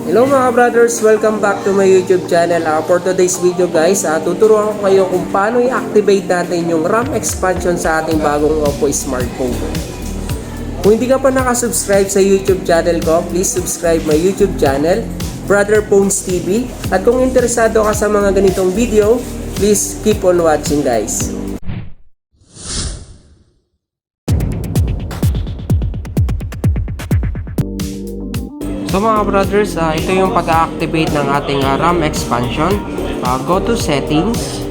Hello mga brothers, welcome back to my YouTube channel. For today's video guys, tuturuan ko kayo kung paano i-activate natin yung RAM expansion sa ating bagong Oppo smartphone. Kung hindi ka pa nakasubscribe sa YouTube channel ko, please subscribe my YouTube channel, Brother Phones TV. At kung interesado ka sa mga ganitong video, please keep on watching guys. So mga brothers, ito yung pag-activate ng ating RAM expansion. Go to settings.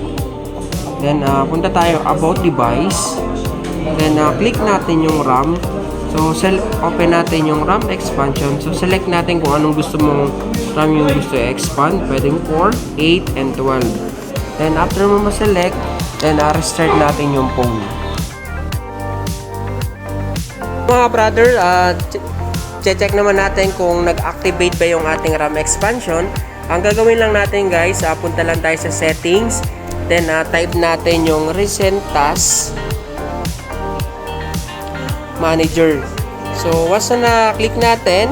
Then punta tayo about device. Then click natin yung RAM. So open natin yung RAM expansion. So select natin kung anong gusto mong RAM yung gusto i-expand. Pwedeng 4, 8, and 12. Then after mo ma-select, then restart natin yung phone. Mga brother, check naman natin kung nag-activate ba yung ating RAM expansion. Ang gagawin lang natin guys, punta lang tayo sa settings, then type natin yung recent task manager. So once na click natin,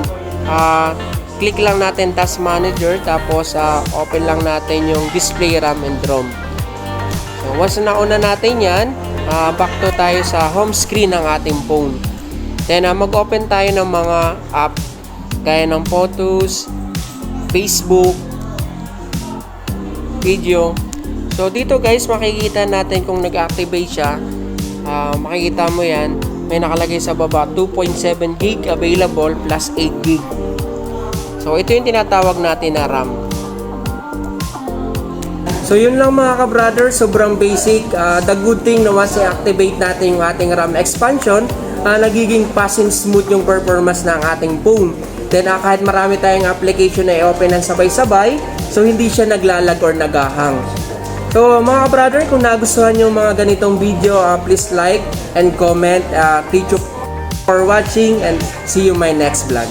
click lang natin task manager, tapos open lang natin yung display RAM and ROM. So once na nauna natin yan, back to tayo sa home screen ng ating phone. Then mag-open tayo ng mga app gaya ng photos, Facebook, video. So dito guys, makikita natin kung nag-activate siya. Makikita mo yan, may nakalagay sa baba 2.7 gig available plus 8 gig. So ito yung tinatawag natin na RAM. So yun lang mga ka-brother, sobrang basic. The good thing na once i-activate natin yung ating RAM expansion, nagiging fast and smooth yung performance ng ating phone. Then kahit marami tayong application na i-open ng sabay-sabay, so hindi siya naglalag or nagahang. So mga brother, kung nagustuhan nyo mga ganitong video, please like and comment. Thank you for watching and see you my next vlog.